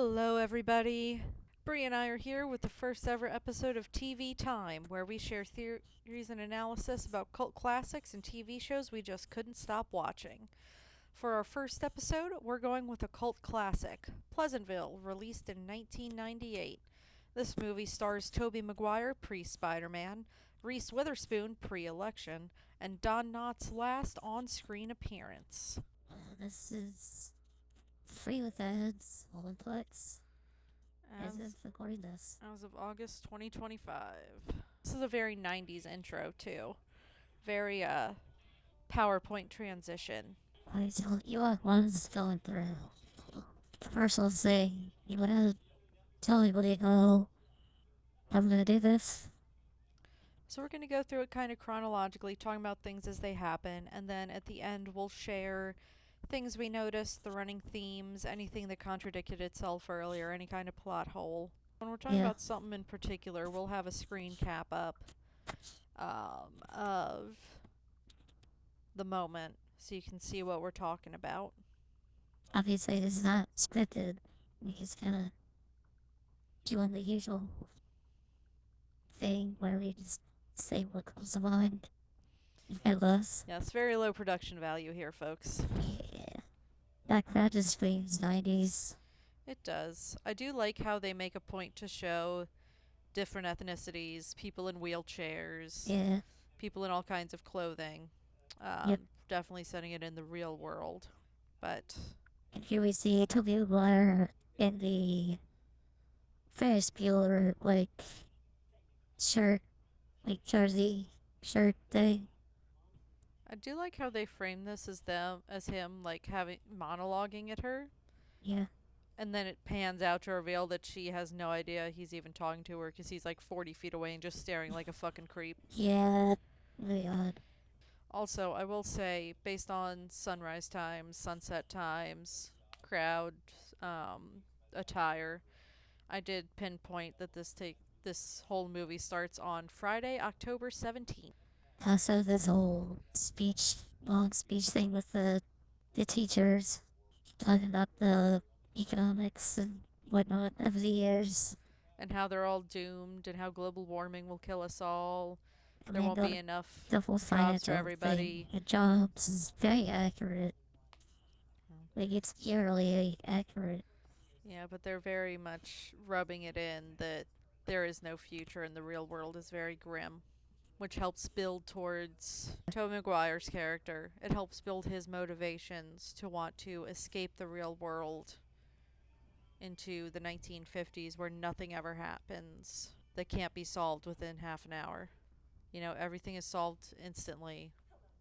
Hello, everybody. Bree and I are here with the first ever episode of TV Time, where we share theories and analysis about cult classics and TV shows we just couldn't stop watching. For our first episode, we're going with a cult classic, Pleasantville, released in 1998. This movie stars Toby McGuire pre-Spider-Man, Reese Witherspoon pre-election, and Don Knotts' last on-screen appearance. This is free with ads on Plex as of recording this. As of August 2025. This is a very 90s intro, too. Very, PowerPoint transition. I tell you what one's going through. Personal thing. You wanna tell anybody how I'm gonna do this? So we're going to go through it kind of chronologically, talking about things as they happen, and then at the end we'll share things we noticed, the running themes, anything that contradicted itself earlier, any kind of plot hole. When we're talking about something in particular, we'll have a screen cap up of the moment so you can see what we're talking about. Obviously, this is not scripted. We just kind of doing the usual thing where we just say what comes to mind. Yes, very low production value here, folks. Yeah. That just screams 90s. It does. I do like how they make a point to show different ethnicities, people in wheelchairs, people in all kinds of clothing. Definitely setting it in the real world. But and here we see Toby McGuire in the Ferris Bueller shirt, jersey shirt thing. I do like how they frame this as him having monologuing at her. Yeah. And then it pans out to reveal that she has no idea he's even talking to her because he's 40 feet away and just staring like a fucking creep. Yeah, really odd. Also, I will say, based on sunrise times, sunset times, crowd attire, I did pinpoint that this whole movie starts on Friday, October 17th. Also, this whole long speech thing with the teachers talking about the economics and whatnot of the years. And how they're all doomed and how global warming will kill us all. There won't be enough jobs for everybody. The jobs is very accurate. It's eerily accurate. Yeah, but they're very much rubbing it in that there is no future and the real world is very grim, which helps build towards Tobey Maguire's character. It helps build his motivations to want to escape the real world into the 1950s where nothing ever happens that can't be solved within half an hour. You know, everything is solved instantly.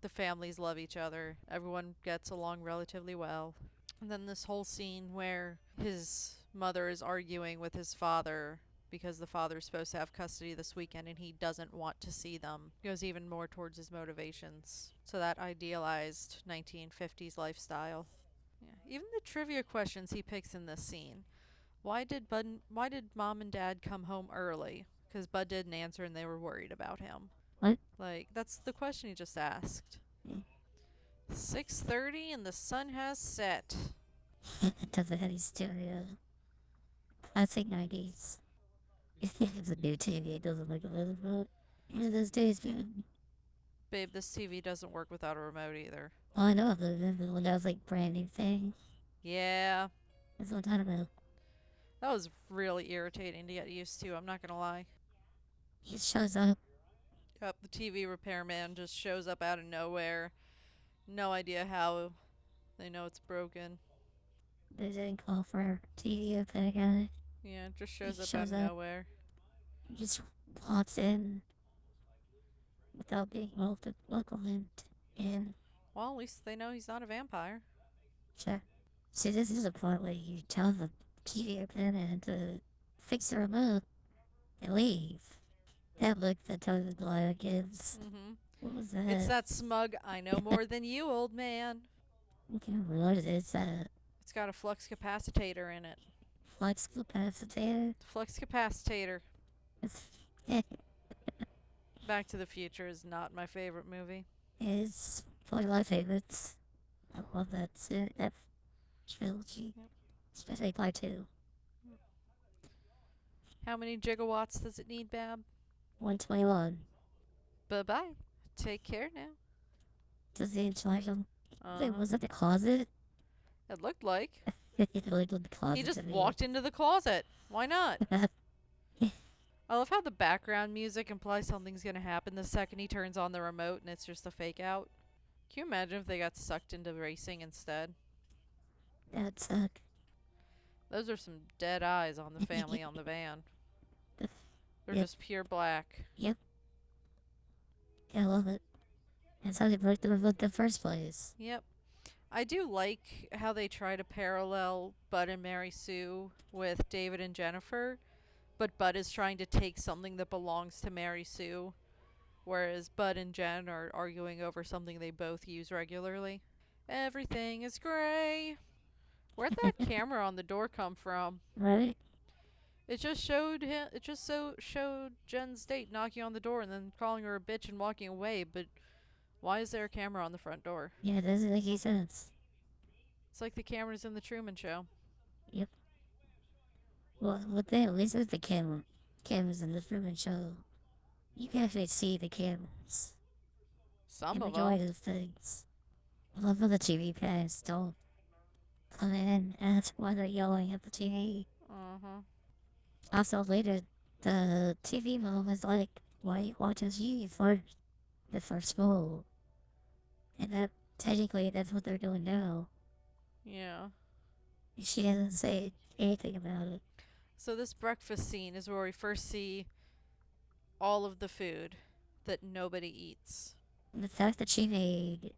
The families love each other. Everyone gets along relatively well. And then this whole scene where his mother is arguing with his father because the father is supposed to have custody this weekend and he doesn't want to see them goes even more towards his motivations. So that idealized 1950s lifestyle. Yeah. Even the trivia questions he picks in this scene. Why did mom and dad come home early? Because Bud didn't answer and they were worried about him. What? That's the question he just asked. 6:30 and the sun has set. It doesn't have any stereo. Classic 90s. It's a new TV. It doesn't look a little bit. One of those days, man. Babe, this TV doesn't work without a remote either. Oh, I know. The one that was brand new thing. Yeah. That's what I'm talking about. That was really irritating to get used to, I'm not gonna lie. He shows up. Yep, the TV repairman just shows up out of nowhere. No idea how they know it's broken. They didn't call for TV repair guy. Yeah, it just shows up out of nowhere. He just walks in without being welcomed in. Well, at least they know he's not a vampire. Sure. See, this is the part where you tell the TV repairman to fix the remote and leave. That look that Toby McGuire gives. Mm-hmm. What was that? It's that smug, I know more than you, old man. Okay, what is that? It's got a flux capacitor in it. Flux capacitor? Flux capacitor. Back to the Future is not my favorite movie. It's one of my favorites. I love that trilogy. Yep. Especially part 2. How many gigawatts does it need, Bab? 121. Bye-bye. Take care now. Does he charge him? Wait, Uh-huh. was it the closet? It looked like. It looked like the closet He just to me. walked into the closet. Why not? I love how the background music implies something's gonna happen the second he turns on the remote and it's just a fake out. Can you imagine if they got sucked into racing instead? That'd suck. Those are some dead eyes on the family on the van. They're Yep. just pure black. Yeah, I love it. That's how they broke the remote in the first place. Yep. I do like how they try to parallel Bud and Mary Sue with David and Jennifer, but Bud is trying to take something that belongs to Mary Sue, whereas Bud and Jen are arguing over something they both use regularly. Everything is gray. Where'd that camera on the door come from? Right? It just showed him. It just showed Jen's date knocking on the door and then calling her a bitch and walking away. But why is there a camera on the front door? Yeah, it doesn't make any sense. It's like the cameras in the Truman Show. Well, at least with the cameras in the Truman Show, you can actually see the cameras. Some The of majority them. of things. I love how the TV guys don't come in and that's why they're yelling at the TV. Also, later, the TV mom was like, why watches you for the first school? And that, technically, that's what they're doing now. Yeah. She doesn't say anything about it. So this breakfast scene is where we first see all of the food that nobody eats. And the fact that she made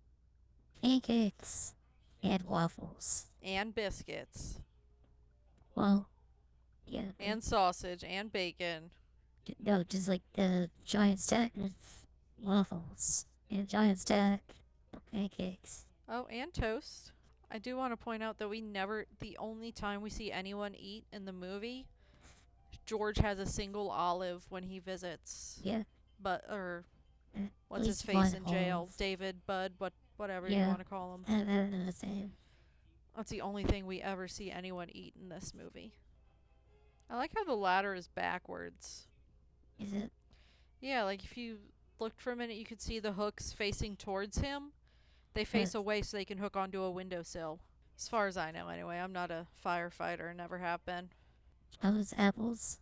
pancakes and waffles. And biscuits. Well, yeah. And sausage. And bacon. No, just like the giant stack of waffles. And a giant stack of pancakes. Oh, and toast. I do want to point out that the only time we see anyone eat in the movie, George has a single olive when he visits. Yeah. What's his least face one in jail? olive. David, Bud, whatever you Yeah. want to call him. I don't know the same. That's the only thing we ever see anyone eat in this movie. I like how the ladder is backwards. Is it? Yeah, like if you looked for a minute, you could see the hooks facing towards him. They face away so they can hook onto a windowsill. As far as I know, anyway. I'm not a firefighter, never have been. Those apples?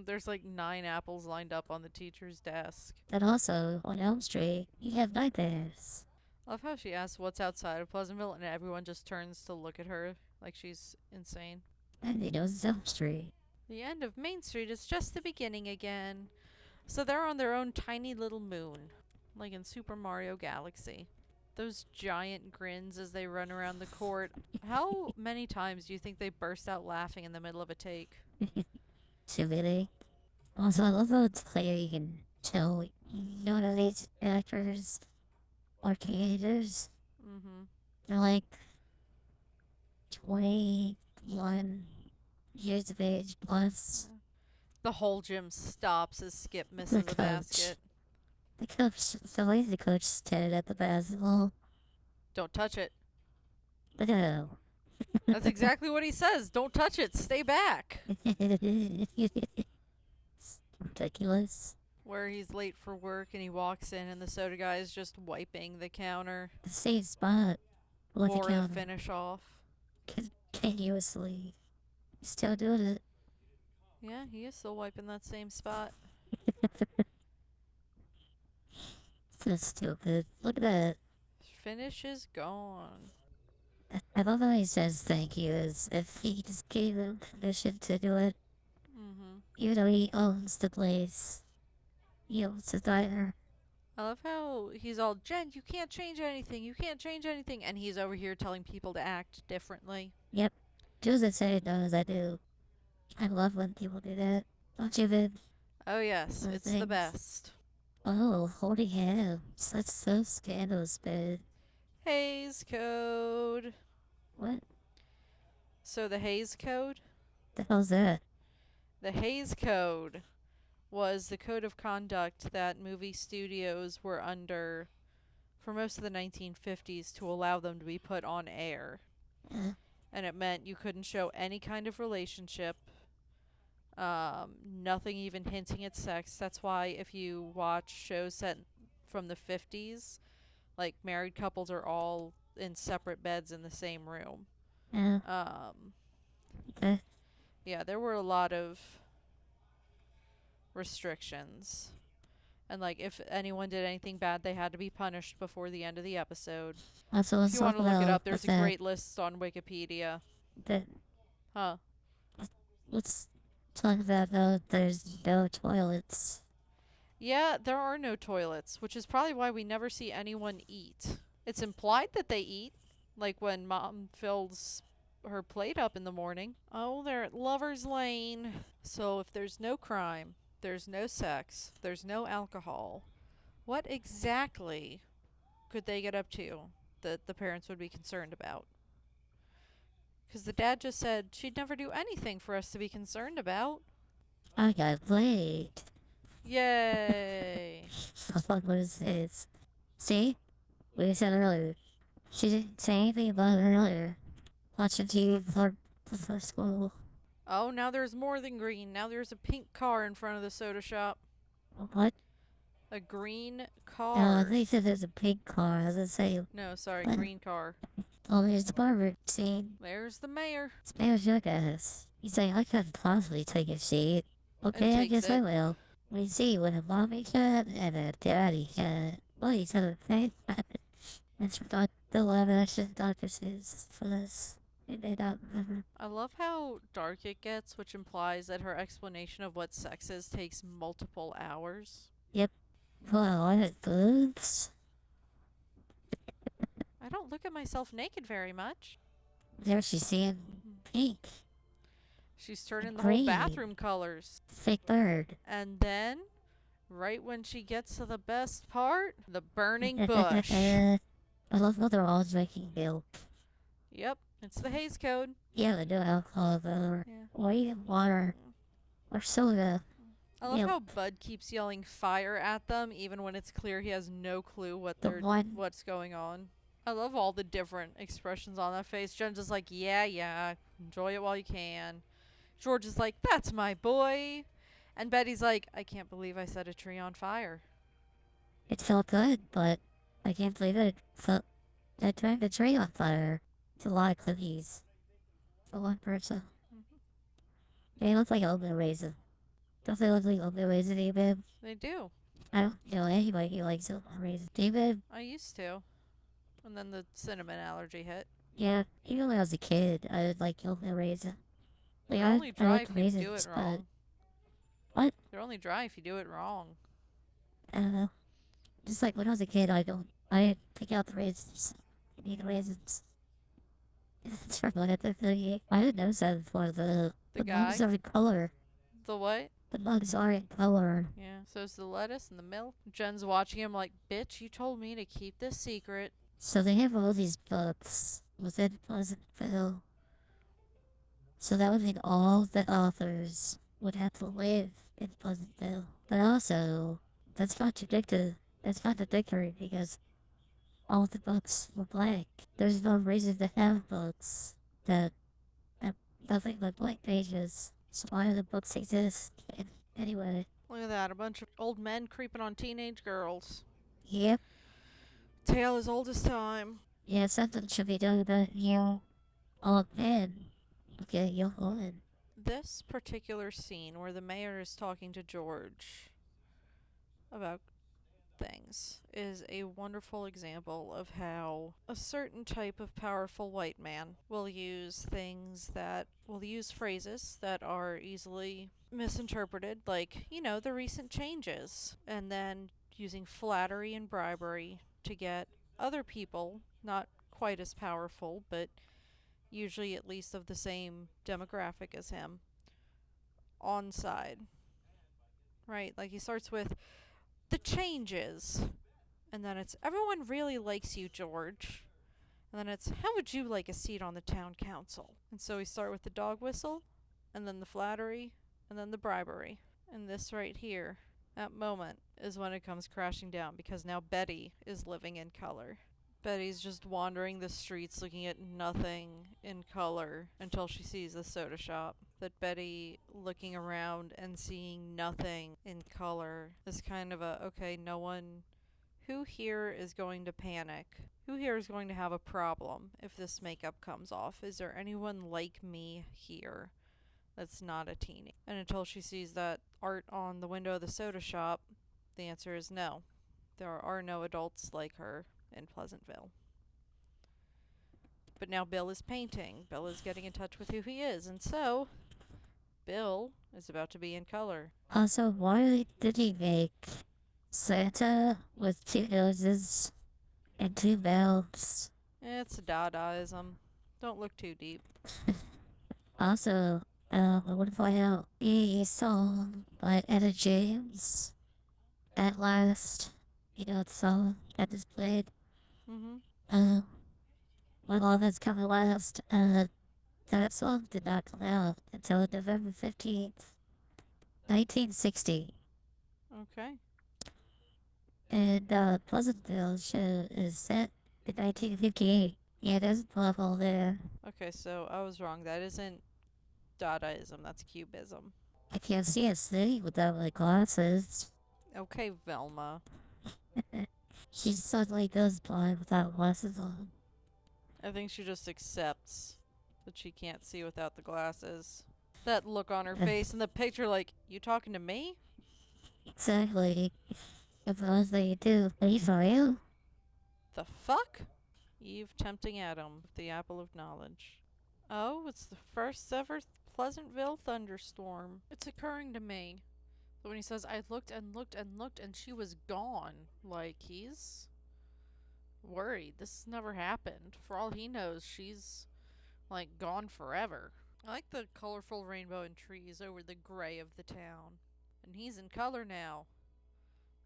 There's like 9 apples lined up on the teacher's desk. And also, on Elm Street, you have nightmares. I love how she asks what's outside of Pleasantville, and everyone just turns to look at her like she's insane. And they know it's Elm Street. The end of Main Street is just the beginning again. So they're on their own tiny little moon, like in Super Mario Galaxy. Those giant grins as they run around the court. How many times do you think they burst out laughing in the middle of a take? Too many. Also, I love how it's clear you can tell none of these actors are teenagers. They're like 21 years of age plus. The whole gym stops as Skip misses The a coach. basket. The way the coach stared at the basketball. Don't touch it. No. That's exactly what he says. Don't touch it. Stay back. Ridiculous. Where he's late for work and he walks in and the soda guy is just wiping the counter The same spot. With the for the counter. finish off. Continuously. Still doing it. Yeah, he is still wiping that same spot. So stupid. Look at that. Finish is gone. I love how he says thank you as if he just gave him permission to do it. Even though he owns the place. He owns the diner. I love how he's all, Jen, you can't change anything. You can't change anything. And he's over here telling people to act differently. Yep. Do as I say, no as I do. I love when people do that. Don't you, Viv? Oh, yes. Those It's the things. best. Oh, holding hands. That's so scandalous, babe. Hays Code. What So the Hays Code? the hell's that? The Hays Code was the code of conduct that movie studios were under for most of the 1950s to allow them to be put on air. Uh, And it meant you couldn't show any kind of relationship. Nothing even hinting at sex. That's why if you watch shows set from the 50s, like married couples are all in separate beds in the same room. Yeah. Okay. Yeah, there were a lot of restrictions. And like if anyone did anything bad, they had to be punished before the end of the episode. Also, If let's you talk want to look it about up, there's a great list on Wikipedia. Huh. Let's talk about there's no toilets. Yeah, there are no toilets, which is probably why we never see anyone eat. It's implied that they eat, like when Mom fills her plate up in the morning. Oh, they're at Lover's Lane. So if there's no crime, there's no sex, there's no alcohol, what exactly could they get up to that the parents would be concerned about? Because the dad just said she'd never do anything for us to be concerned about. I got laid. Yay. What is this? See? We said earlier. She didn't say anything about it earlier. Watching TV before school. Oh, now there's more than green. Now there's a pink car in front of the soda shop. What? A green Oh, car. they said there's a pink car. As I say. No, sorry, What? green car. Oh, there's the barber scene. There's the mayor. It's Mayor's jackass. He's like, I couldn't possibly take a seat. Okay, I guess I will. We see with a mommy cat and a daddy cat. Well, he's got a thing. That's what the live action doctors is for this. They don't remember. I love how dark it gets, which implies that her explanation of what sex is takes multiple hours. Yep. Well, I had boobs. I don't look at myself naked very much. There she's seeing pink. She's turning the Green. whole bathroom colors. Fake bird. And then, right when she gets to the best part, the burning bush. I love how they're all drinking milk. Yep, it's the Hays Code. Yeah, they do alcohol though, or even water, or soda. I love how Bud keeps yelling fire at them, even when it's clear he has no clue what's going on. I love all the different expressions on that face. Jen's just like, yeah, enjoy it while you can. George is like, that's my boy. And Betty's like, I can't believe I set a tree on fire. It felt good, but I can't believe it felt that turned the tree on fire. It's a lot of cookies for one person. They look like oatmeal raisin. Don't they look like oatmeal raisin, David? They do. I don't know anybody who likes oatmeal raisin. David? I used to. And then the cinnamon allergy hit. Yeah, even when I was a kid, I would like oatmeal raisin. They're only dry if you do it wrong. What? They're only dry if you do it wrong. I don't know. Just like when I was a kid, I didn't pick out the raisins. I need the raisins. It's from like the 38. I didn't notice that before. The mugs are in color. The what? The mugs are in color. Yeah, so it's the lettuce and the milk. Jen's watching him like, bitch, you told me to keep this secret. So they have all these books within Pleasantville. So that would mean all the authors would have to live in Pleasantville. But also, that's contradictory because all the books were blank. There's no reason to have books that have nothing but blank pages. So why do the books exist anyway? Look at that, a bunch of old men creeping on teenage girls. Yep. Tale as old as time. Yeah, something should be done about old men. Okay, young woman. This particular scene where the mayor is talking to George about things is a wonderful example of how a certain type of powerful white man will use phrases that are easily misinterpreted, like, the recent changes, and then using flattery and bribery to get other people, not quite as powerful, but usually at least of the same demographic as him, on side. Right? Like he starts with the changes, and then it's everyone really likes you, George. And then it's how would you like a seat on the town council? And so we start with the dog whistle, and then the flattery, and then the bribery. And this right here, that moment, is when it comes crashing down because now Betty is living in color. Betty's just wandering the streets looking at nothing in color until she sees the soda shop. that Betty looking around and seeing nothing in color is kind of a, okay, no one, who here is going to panic? Who here is going to have a problem if this makeup comes off? Is there anyone like me here that's not a teenie? And until she sees that art on the window of the soda shop, the answer is no. There are no adults like her in Pleasantville. But now Bill is painting. Bill is getting in touch with who he is, and so Bill is about to be in color. Also, why did he make Santa with 2 noses and 2 mouths? It's Dadaism. Don't look too deep. Also, I want to point out the song by Etta James, At Last. You know the song that is played? Mm-hmm. My Love Has Come at Last. That song did not come out until November 15th, 1960. Okay. And Pleasantville show is set in 1958. Yeah, there's a level there. Okay, so I was wrong. That isn't Dadaism. That's Cubism. I can't see a thing without my glasses. Okay, Velma. She suddenly goes blind without glasses on. I think she just accepts that she can't see without the glasses. That look on her face in the picture, like, you talking to me? Exactly. If I was they do, please for you. The fuck? Eve tempting Adam with the apple of knowledge. Oh, it's the first ever Pleasantville thunderstorm. It's occurring to me. But when he says, I looked and looked and looked and she was gone. Like, he's worried. This never happened. For all he knows, she's, like, gone forever. I like the colorful rainbow and trees over the gray of the town. And he's in color now,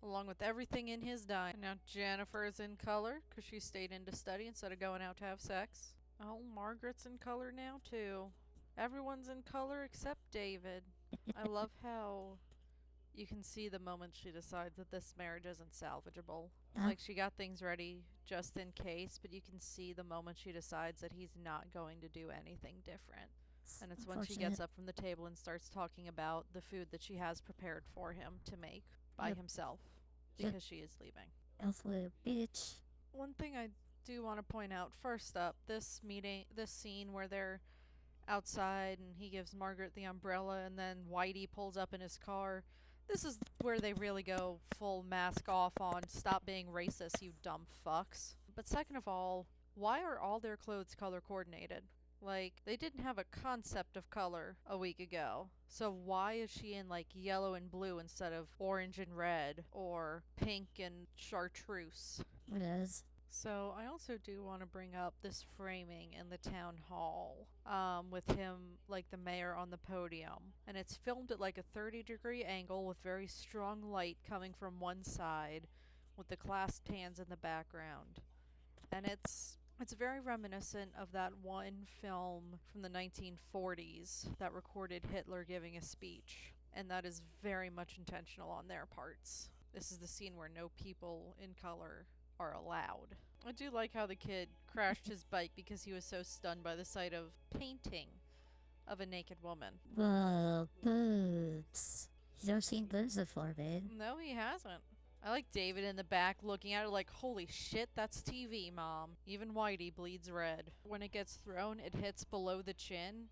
along with everything in his dime. And now Jennifer is in color because she stayed in to study instead of going out to have sex. Oh, Margaret's in color now, too. Everyone's in color except David. I love how you can see the moment she decides that this marriage isn't salvageable. Like, she got things ready just in case, but you can see the moment she decides that he's not going to do anything different. And it's when she gets up from the table and starts talking about the food that she has prepared for him to make by himself because she is leaving. Elsewhere, bitch. One thing I do want to point out first up, this scene where they're outside and he gives Margaret the umbrella and then Whitey pulls up in his car. This is where they really go full mask off on stop being racist, you dumb fucks. But second of all, why are all their clothes color coordinated? Like, they didn't have a concept of color a week ago. So why is she in, like, yellow and blue instead of orange and red or pink and chartreuse? It is. So I also do want to bring up this framing in the town hall with him, like the mayor, on the podium. And it's filmed at like a 30-degree angle with very strong light coming from one side with the clasped hands in the background. And it's very reminiscent of that one film from the 1940s that recorded Hitler giving a speech. And that is very much intentional on their parts. This is the scene where no people in color are allowed. I do like how the kid crashed his bike because he was so stunned by the sight of painting of a naked woman. Well, boobs. He's never seen boobs before, babe. No, he hasn't. I like David in the back looking at it like, holy shit, that's TV, Mom. Even Whitey bleeds red. When it gets thrown, it hits below the chin,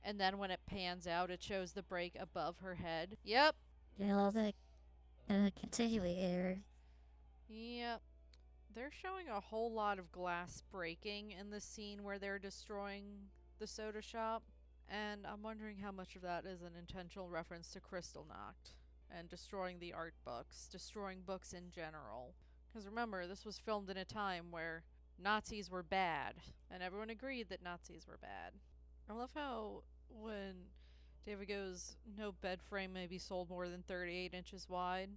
and then when it pans out, it shows the break above her head. Yep. You love it. Continuing here. Yep. They're showing a whole lot of glass breaking in the scene where they're destroying the soda shop. And I'm wondering how much of that is an intentional reference to Kristallnacht and destroying the art books, destroying books in general. Because remember, this was filmed in a time where Nazis were bad, and everyone agreed that Nazis were bad. I love how when David goes, no bed frame may be sold more than 38 inches wide,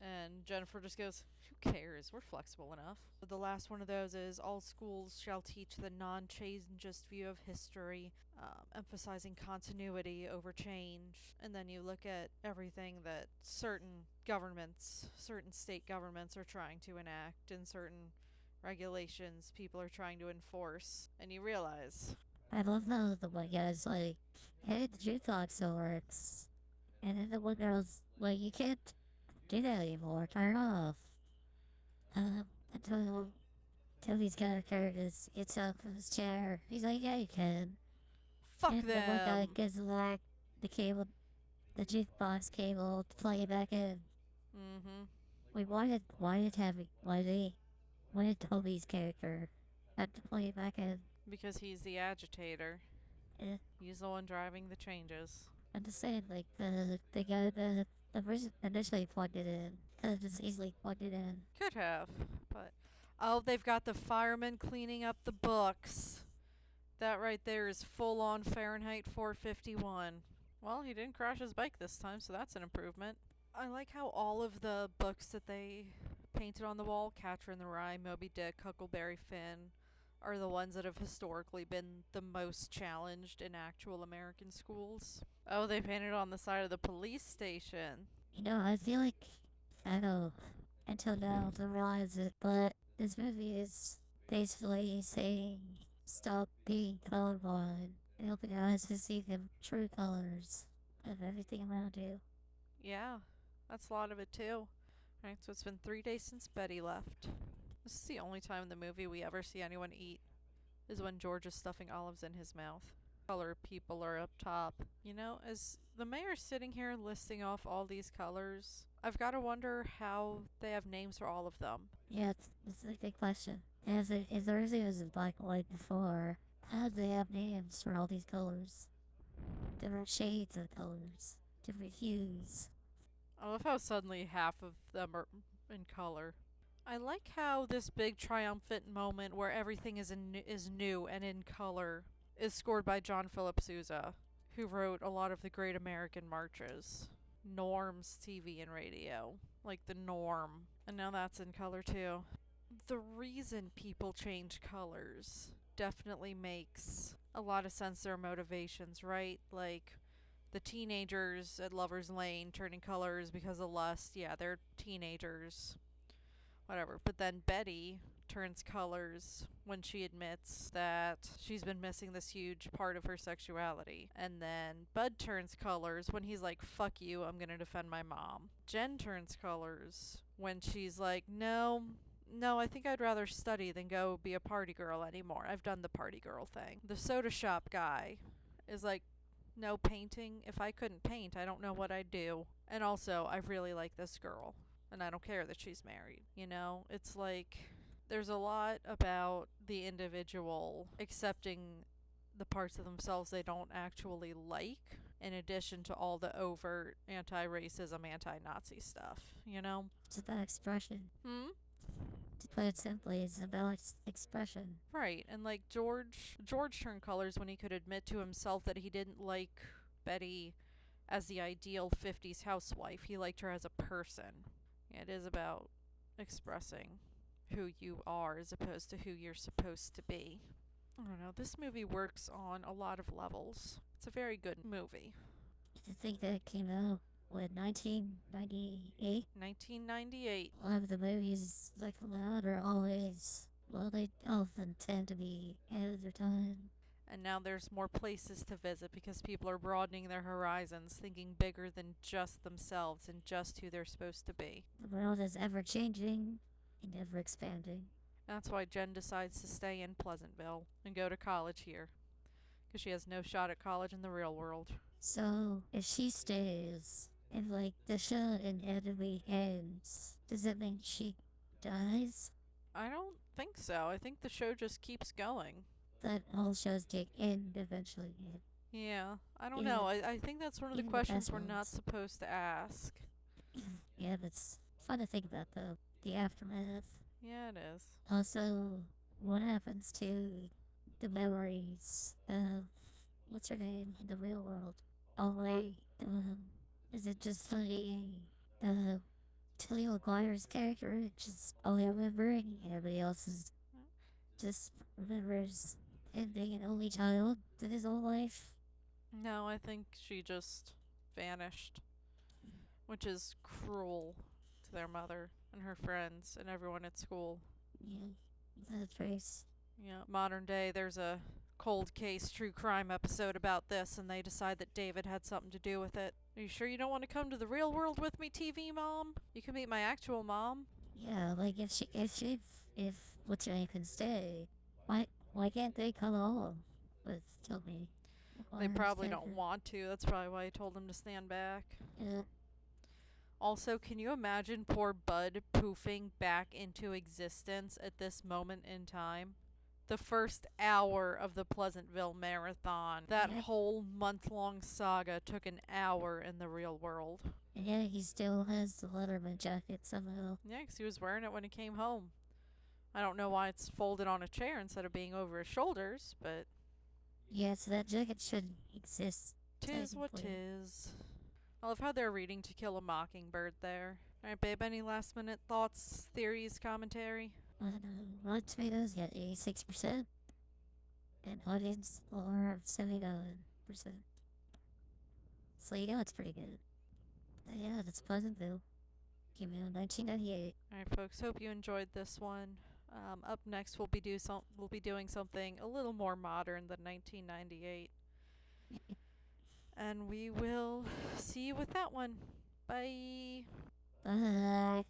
and Jennifer just goes, who cares? We're flexible enough. But the last one of those is, all schools shall teach the non-changeist view of history, emphasizing continuity over change. And then you look at everything that certain governments, certain state governments are trying to enact, and certain regulations people are trying to enforce. And you realize I love how the one guy's like, hey, the jukebox still works. And then the one girl's like, you can't do that anymore, turn it off. Until Toby's character just gets up from his chair. He's like, yeah, you can. Fuck And the one guy them. gives back the cable, the jukebox cable to play it back in. Mm-hmm. Wait, why did Toby's character have to play it back in? Because he's the agitator. Eh, He's the one driving the changes. I'm just saying, like, the guy the person initially plugged it in. Could have just easily plugged it in. Could have, but oh, they've got the firemen cleaning up the books. That right there is full on Fahrenheit 451. Well, he didn't crash his bike this time, so that's an improvement. I like how all of the books that they painted on the wall, Catcher in the Rye, Moby Dick, Huckleberry Finn, are the ones that have historically been the most challenged in actual American schools. Oh, they painted on the side of the police station. You know, I feel like I know until now to realize it, but this movie is basically saying stop being colorblind and open your eyes to see the true colors of everything around you. Yeah, that's a lot of it too. Alright, so it's been 3 days since Betty left. This is the only time in the movie we ever see anyone eat, is when George is stuffing olives in his mouth. Color people are up top. You know, as the mayor's sitting here listing off all these colors, I've got to wonder how they have names for all of them. Yeah, it's a big question. As everything was in black and white before, how do they have names for all these colors? Different shades of colors, different hues. I love how suddenly half of them are in color. I like how this big triumphant moment where everything is new and in color is scored by John Philip Sousa, who wrote a lot of the Great American Marches. Norm's TV and radio, like the Norm, and now that's in color too. The reason people change colors definitely makes a lot of sense, their motivations, right? Like the teenagers at Lover's Lane turning colors because of lust. Yeah, they're teenagers. Whatever. But then Betty turns colors when she admits that she's been missing this huge part of her sexuality. And then Bud turns colors when he's like, fuck you, I'm gonna defend my mom. Jen turns colors when she's like, no, I think I'd rather study than go be a party girl anymore. I've done the party girl thing. The soda shop guy is like, no painting. If I couldn't paint, I don't know what I'd do. And also, I really like this girl. And I don't care that she's married. You know? It's like there's a lot about the individual accepting the parts of themselves they don't actually like, in addition to all the overt anti-racism, anti-Nazi stuff, you know? It's about expression. Hmm? To put it simply, it's about expression. Right, and like George turned colors when he could admit to himself that he didn't like Betty as the ideal 50s housewife. He liked her as a person. It is about expressing who you are as opposed to who you're supposed to be. I don't know, this movie works on a lot of levels. It's a very good movie. To think that it came out, what, 1998? 1998. A lot of the movies that come out are always, well, they often tend to be ahead of their time. And now there's more places to visit because people are broadening their horizons, thinking bigger than just themselves and just who they're supposed to be. The world is ever changing and ever expanding. That's why Jen decides to stay in Pleasantville and go to college here, because she has no shot at college in the real world. So, if she stays, and like the show inevitably ends, does it mean she dies? I don't think so. I think the show just keeps going. That all shows get end eventually. Yeah, I don't Yeah. know. I think that's one of the Even the questions best we're not ones. supposed to ask. Yeah, that's fun to think about though. The aftermath. Yeah, it is. Also, what happens to the memories of what's her name in the real world? Oh wait, is it just funny? Tilly McGuire's character just only remembering, everybody else is just remembers him being an only child in his whole life. No, I think she just vanished, which is cruel to their mother and her friends and everyone at school. Yeah, that trace. Yeah, modern day, there's a cold case true crime episode about this and they decide that David had something to do with it. Are you sure you don't want to come to the real world with me, TV mom? You can meet my actual mom. Yeah, like if what's your name can stay, why can't they come home with Toby? They probably don't want to. That's probably why I told them to stand back. Yeah. Also, can you imagine poor Bud poofing back into existence at this moment in time? The first hour of the Pleasantville Marathon. That whole month-long saga took an hour in the real world. Yeah, he still has the Letterman jacket somehow. Yeah, 'cause he was wearing it when he came home. I don't know why it's folded on a chair instead of being over his shoulders, but... Yeah, so that jacket should exist. Tis what tis. I love how they're reading To Kill a Mockingbird there. Alright, babe, any last minute thoughts, theories, commentary? Rotten Tomatoes got 86%, and audience score of 79%. So you know it's pretty good. But yeah, that's Pleasantville. Came out in 1998. Alright, folks, hope you enjoyed this one. Up next, we'll be doing something a little more modern than 1998. And we will see you with that one. Bye. Bye.